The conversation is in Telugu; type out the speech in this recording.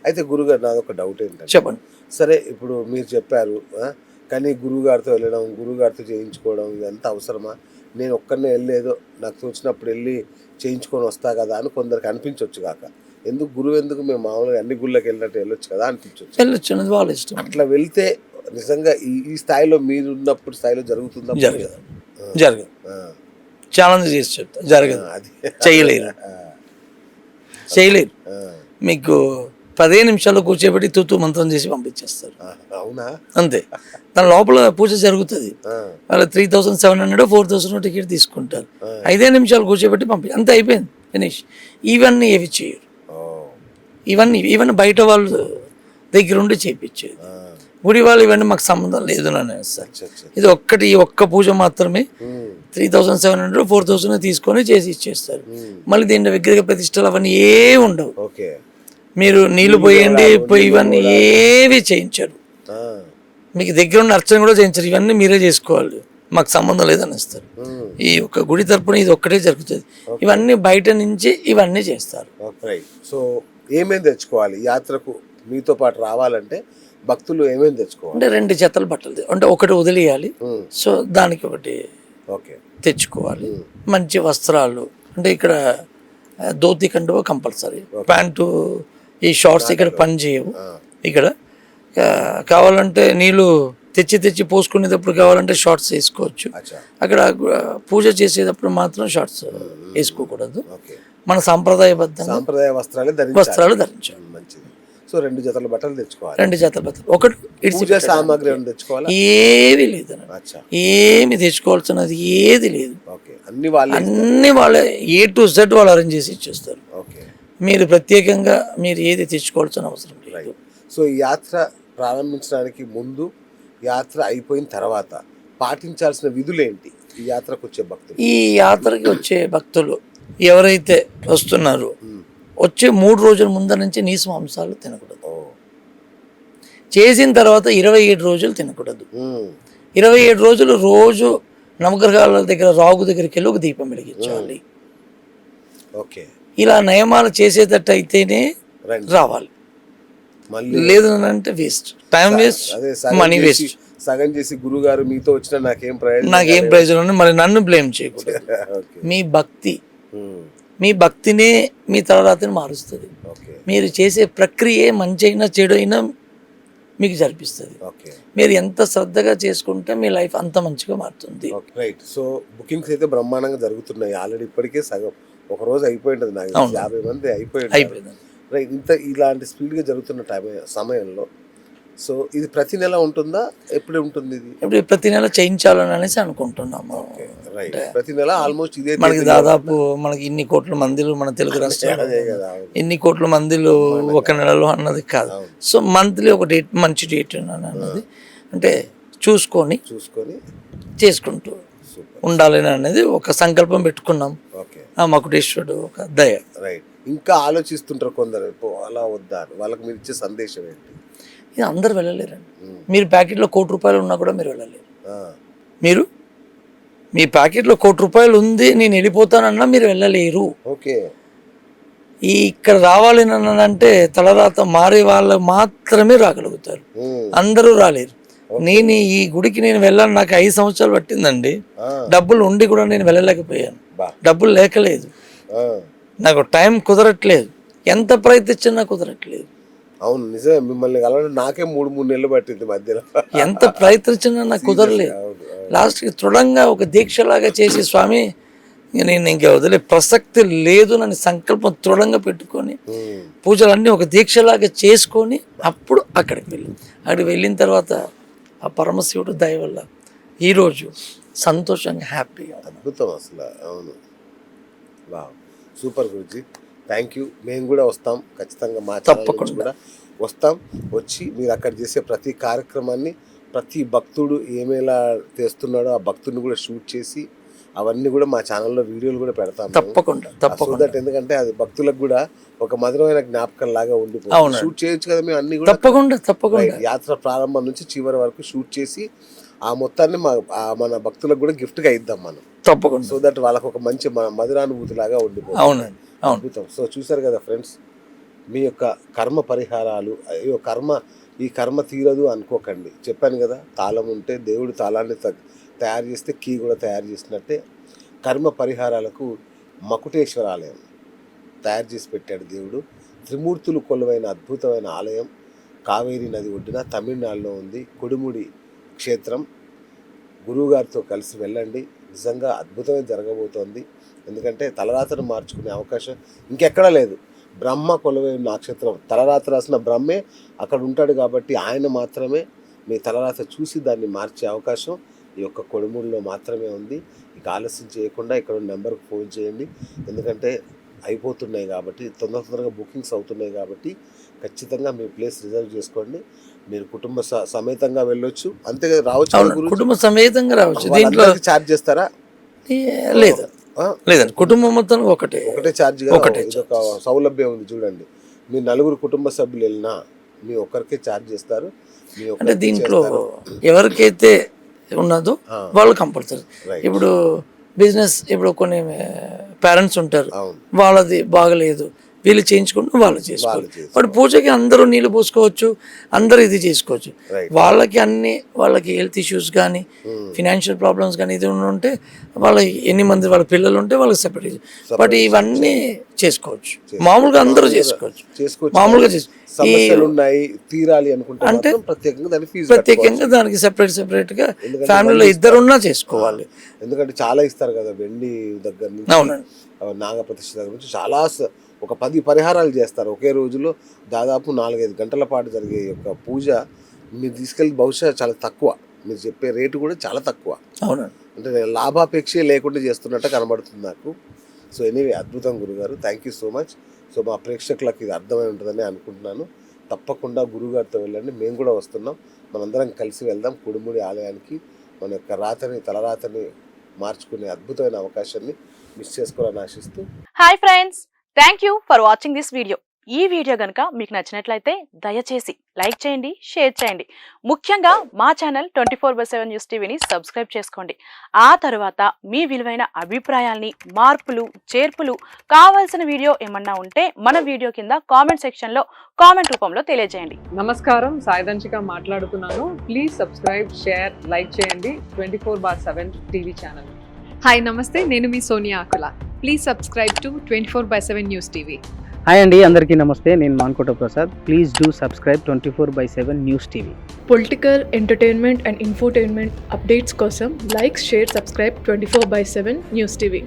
అయితే గురుగారు నాదొక డౌట్ ఏంటంటే, చెప్పండి. సరే ఇప్పుడు మీరు చెప్పారు కానీ గురువుగారితో వెళ్ళడం, గురువుగారితో చేయించుకోవడం ఇదంతా అవసరమా? నేను ఒక్కడినే వెళ్ళేదో నాకు తోచినప్పుడు వెళ్ళి చేయించుకొని వస్తా కదా అని కొందరికి అనిపించవచ్చు కాక, ఎందుకు గురువు ఎందుకు, మేము మామూలుగా అన్ని గుళ్ళకి వెళ్ళినట్టు వెళ్ళొచ్చు కదా అనిపించవచ్చు. వెళ్ళొచ్చు, అది వాళ్ళ ఇష్టం. అట్లా వెళ్తే నిజంగా ఈ స్థాయిలో మీరు ఉన్నప్పుడు స్థాయిలో జరుగుతుందా? జరగదు, జరగదు. ఛాలెంజ్ చేసి చెప్తా, జరగదు, అది చేయలేరు, చేయలేరు. మీకు 15 నిమిషాల్లో కూర్చోబెట్టి తూతూ మంత్రం చేసి పంపించేస్తారు. అవునా? అంతే. దాని లోపల పూజ జరుగుతుంది. వాళ్ళ 3700 4000 టికెట్ తీసుకుంటారు. 5 నిమిషాలు కూర్చోబెట్టి అంతే, అయిపోయింది, ఫినిష్. ఇవన్నీ ఏవి చేయరు. ఇవన్నీ బయట వాళ్ళు దగ్గర ఉండి చేయించేది. గుడి వాళ్ళు ఇవన్నీ మాకు సంబంధం లేదు అని సార్. ఇది ఒక్క పూజ మాత్రమే 3700 4000 తీసుకొని చేసి ఇచ్చేస్తారు. మళ్ళీ దీంట్లో విగ్రహ ప్రతిష్టలు అవన్నీ ఏ ఉండవు. మీరు నీళ్లు పోయండి ఇవన్నీ ఏవి చేయించారు. మీకు దగ్గర ఉన్న అర్చన కూడా చేయించారు. ఇవన్నీ మీరే చేసుకోవాలి, మాకు సంబంధం లేదని ఇస్తారు. ఈ ఒక్క గుడి తరపున ఇది ఒక్కటే జరుగుతుంది. ఇవన్నీ బయట నుంచి ఇవన్నీ చేస్తారు. సో ఏమేమి తెచ్చుకోవాలి యాత్రకు మీతో పాటు రావాలంటే? భక్తులు ఏమేమి తెచ్చుకోవాలి అంటే 2 జతలు బట్టలు, అంటే ఒకటి వదిలేయాలి. సో దానికి ఒకటి తెచ్చుకోవాలి. మంచి వస్త్రాలు, అంటే ఇక్కడ ధోతి కండువా కంపల్సరీ, ప్యాంటు, ఈ షార్ట్స్ ఇక్కడ పని చేయవు. ఇక్కడ కావాలంటే నీళ్ళు తెచ్చి పోసుకునేటప్పుడు కావాలంటే షార్ట్స్ వేసుకోవచ్చు. అక్కడ పూజ చేసేటప్పుడు మాత్రం షార్ట్స్ వేసుకోకూడదు. మన సాంప్రదాయబద్ధంగా వస్త్రాలు ధరించాలి. మంచిది. సో 2 జతల బట్టలు తెచ్చుకోవాలి. 2 జతల బట్టలు, ఒకటి పూజ సామాగ్రి తెచ్చుకోవాలి. ఏవి లేదు, ఏమి తెచ్చుకోవాల్సినది ఏది లేదు. అన్ని వాళ్ళే A to Z వాళ్ళు అరేంజ్ చేసి ఇచ్చేస్తారు. మీరు ప్రత్యేకంగా మీరు ఏది తెచ్చుకోవాల్సిన అవసరం లేదు. సో ఈ యాత్ర ప్రారంభించడానికి ముందు, యాత్ర అయిపోయిన తర్వాత పాటించాల్సిన విధులు ఏంటి ఈ యాత్రకు వచ్చే భక్తులు? ఈ యాత్రకి వచ్చే భక్తులు ఎవరైతే వస్తున్నారో వచ్చే 3 రోజుల ముందర నుంచి నీసు మాంసాలు తినకూడదు. చేసిన తర్వాత 27 రోజులు తినకూడదు. 27 రోజులు రోజు నవగ్రహాల దగ్గర రాగు దగ్గరికి వెళ్ళి ఒక దీపం వెలిగించాలి. ఇలా నియమాలు చేసేటట్టు అయితేనే రావాలి. లేదు అంటే waste, time waste, money waste. సగం చేసి గురుగారు మీతో వచ్చిన నాకేం ప్రయోజనం, మరి నన్ను బ్లేమ్ చేయకూడదు. మీ భక్తినే మీ తలరాతిని మారుస్తుంది. మీరు చేసే ప్రక్రియ మంచి అయినా చెడు అయినా మీకు జరిపిస్తుంది. మీరు ఎంత శ్రద్ధగా చేసుకుంటే మీ లైఫ్ అంత మంచిగా మారుతుంది. రైట్. సో బుకింగ్స్ అయితే బ్రహ్మాండంగా జరుగుతున్నాయి. ఆల్రెడీ ఇప్పటికే సగం ఒక రోజు అయిపోయింది, నాకు 50 మంది అయిపోయింది. రైట్. ఇలాంటి స్పీడ్గా జరుగుతున్న సమయంలో సో ఇది ప్రతి నెల ఉంటుందా, ఎప్పుడు ఉంటుంది? ఇది ఇప్పుడు ప్రతి నెల చేయించాలని అనేసి అనుకుంటున్నాము. ప్రతి నెల ఆల్మోస్ట్ ఇదే. మనకి దాదాపు ఇన్ని కోట్ల మందిలు మన తెలుగు రాష్ట్రాలు, ఇన్ని కోట్ల మందిలు ఒక నెలలో అన్నది కాదు. సో మంత్లీ ఒక డేట్, మంచి డేట్ అన్నది అంటే చూసుకొని చేసుకుంటూ ఉండాలని అనేది ఒక సంకల్పం పెట్టుకున్నాం. ఆ మకుటేశ్వరుడు ఒక దయ. రైట్. ఇంకా ఆలోచిస్తుంటారు కొందరు, అలా వద్దా, వాళ్ళకి మీరు ఇచ్చే సందేశం ఏంటి? ఇది అందరు వెళ్ళలేరండి. మీరు ప్యాకెట్లో ₹1,00,00,000 ఉన్నా కూడా మీరు వెళ్ళలేరు. మీ ప్యాకెట్లో ₹1,00,00,000 ఉంది, నేను వెళ్ళిపోతానన్నా మీరు వెళ్ళలేరు. ఇక్కడ రావాలి అంటే తలరాత మారే వాళ్ళు మాత్రమే రాగలుగుతారు, అందరూ రాలేరు. నేను ఈ గుడికి వెళ్ళాను, నాకు 5 సంవత్సరాలు పట్టిందండి. డబ్బులు ఉండి కూడా నేను వెళ్ళలేకపోయాను, డబ్బులు లేకలేదు, నాకు టైం కుదరట్లేదు, ఎంత ప్రయత్నించినా కుదరట్లేదు. అవును, నిజమే. మిమ్మల్ని కలవడం నాకే 3 నెలలు పట్టింది మధ్యలో. ఎంత ప్రయత్నించినా నాకు కుదరలేదు. లాస్ట్కి దృఢంగా ఒక దీక్షలాగా చేసి, స్వామి నేను ఇంకా వదిలే ప్రసక్తి లేదు అని సంకల్పం దృఢంగా పెట్టుకొని పూజలన్నీ ఒక దీక్షలాగా చేసుకొని అప్పుడు అక్కడికి వెళ్ళిన తర్వాత ఆ పరమశివుడు దయ వల్ల ఈరోజు సంతోషంగా హ్యాపీగా. అద్భుతం అసలు. అవును, సూపర్ గురుజీ, థ్యాంక్ యూ. మేము కూడా వస్తాం ఖచ్చితంగా, మా తప్పకుండా కూడా వస్తాం. వచ్చి మీరు అక్కడ చేసే ప్రతి కార్యక్రమాన్ని, ప్రతి భక్తుడు ఏమేలా చేస్తున్నాడో ఆ భక్తుడిని కూడా షూట్ చేసి అవన్నీ కూడా మా ఛానల్లో వీడియోలు కూడా పెడతాం. తప్పకుండా. ఎందుకంటే అది భక్తులకు కూడా ఒక మధురమైన జ్ఞాపకం లాగా ఉండిపోతుంది. షూట్ చేయొచ్చు కదా మేము అన్ని కూడా. తప్పకుండా యాత్ర ప్రారంభం నుంచి చివరి వరకు షూట్ చేసి ఆ మొత్తాన్ని మన భక్తులకు కూడా గిఫ్ట్గా ఇద్దాం మనం. తప్పకుండా. సో దట్ వాళ్ళకు ఒక మంచి మధురానుభూతి లాగా ఉండిపోతుంది. అవునండి. అద్భుతం. సో చూసారు కదా ఫ్రెండ్స్, మీ యొక్క కర్మ పరిహారాలు, అయ్యో ఈ కర్మ తీరదు అనుకోకండి. చెప్పాను కదా, తాళం ఉంటే దేవుడు తాళాన్ని తయారు చేస్తే కీ కూడా తయారు చేసినట్టే కర్మ పరిహారాలకు మకుటేశ్వర ఆలయం తయారు చేసి పెట్టాడు దేవుడు. త్రిమూర్తులు కొలువైన అద్భుతమైన ఆలయం కావేరీ నది ఒడ్డున తమిళనాడులో ఉంది. కొడుముడి క్షేత్రం. గురువుగారితో కలిసి వెళ్ళండి, నిజంగా అద్భుతమే జరగబోతోంది. ఎందుకంటే తలరాతను మార్చుకునే అవకాశం ఇంకెక్కడా లేదు. బ్రహ్మ కొలువైన నక్షత్రం, తలరాత రాసిన బ్రహ్మే అక్కడ ఉంటాడు కాబట్టి ఆయన మాత్రమే మీ తలరాత చూసి దాన్ని మార్చే అవకాశం ఈ యొక్క కొడుమూడిలో మాత్రమే ఉంది. ఇక ఆలస్యం చేయకుండా ఇక్కడ నెంబర్కి ఫోన్ చేయండి. ఎందుకంటే అయిపోతున్నాయి కాబట్టి, తొందరగా బుకింగ్స్ అవుతున్నాయి కాబట్టి ఖచ్చితంగా మీ ప్లేస్ రిజర్వ్ చేసుకోండి. మీరు కుటుంబ సమేతంగా వెళ్ళొచ్చు, అంతే రావచ్చు. కుటుంబ సమేతంగా రావచ్చు. దీంట్లో ఛార్జ్ చేస్తారా? లేదు, లేదండి, కుటుంబం మొత్తం ఒకటే ఛార్జ్. ఒక సౌలభ్యం ఉంది చూడండి, మీ నలుగురు కుటుంబ సభ్యులు వెళ్ళినా మీ ఒక్కరికే ఛార్జ్ చేస్తారు. అంటే దీంట్లో ఎవరికైతే ఉన్నదో వాళ్ళు కంపల్సరీ. ఇప్పుడు బిజినెస్, ఇప్పుడు కొన్ని పేరెంట్స్ ఉంటారు, వాళ్ళది బాగలేదు, వీళ్ళు చేయించుకుంటూ వాళ్ళు చేసుకోవాలి. బట్ పూజకి అందరూ నీళ్ళు పోసుకోవచ్చు, అందరూ ఇది చేసుకోవచ్చు. వాళ్ళకి హెల్త్ ఇష్యూస్ కానీ ఫినాన్షియల్ ప్రాబ్లమ్స్ కానీ ఇది ఉంటే వాళ్ళకి ఎన్ని మంది వాళ్ళ పిల్లలు ఉంటే వాళ్ళకి సెపరేట్. బట్ ఇవన్నీ చేసుకోవచ్చు, మామూలుగా అందరూ చేసుకోవచ్చు. మామూలుగా తీరాలి అనుకుంటే అంటే ప్రత్యేకంగా దానికి సెపరేట్ గా ఫ్యామిలీలో ఇద్దరున్నా చేసుకోవాలి. ఎందుకంటే చాలా ఇస్తారు కదా, వెండి దగ్గర నుంచి నాగప్రతిష్ఠ దగ్గర నుంచి చాలా ఒక 10 పరిహారాలు చేస్తారు ఒకే రోజులో. దాదాపు 4-5 గంటల పాటు జరిగే యొక్క పూజ మీరు తీసుకెళ్ళి బహుశా చాలా తక్కువ, మీరు చెప్పే రేటు కూడా చాలా తక్కువ. అవునండి, అంటే లాభాపేక్షే లేకుండా చేస్తున్నట్టు కనబడుతుంది నాకు. సో ఎనీవే, అద్భుతం గురుగారు, thank you so much. So మా ప్రేక్షకులకు ఇది అర్థమై ఉంటుందని అనుకుంటున్నాను. తప్పకుండా గురుగారితో వెళ్ళండి, మేము కూడా వస్తున్నాం, మనందరం కలిసి వెళ్దాం కొడుముడి ఆలయానికి. మన యొక్క తలరాతని మార్చుకునే అద్భుతమైన అవకాశాన్ని మిస్ చేసుకోవాలని ఆశిస్తూ. Hi friends, thank you for watching this video. ఈ వీడియో కనుక మీకు నచ్చినట్లయితే దయచేసి లైక్ చేయండి, షేర్ చేయండి. ముఖ్యంగా మా ఛానల్ 24/7 న్యూస్ టీవీని సబ్స్క్రైబ్ చేసుకోండి. ఆ తర్వాత మీ విలువైన అభిప్రాయాల్ని, మార్పులు, చేర్పులు, కావాల్సిన వీడియో ఏమన్నా ఉంటే మన వీడియో కింద కామెంట్ సెక్షన్లో కామెంట్ రూపంలో తెలియజేయండి. నమస్కారం, సాయిదంచిక మాట్లాడుతున్నాను. ప్లీజ్ సబ్స్క్రైబ్, షేర్, లైక్ చేయండి 24/7 టీవీ ఛానల్. హాయ్ నమస్తే, నేను మీ Sonia Akula. Please subscribe to 24/7 news TV. Hi అండి, అందరికీ నమస్తే, నేను Mankota Prasad. Please do subscribe 24/7 news TV. Political, entertainment and infotainment updates కోసం like, share, subscribe 24/7 news TV.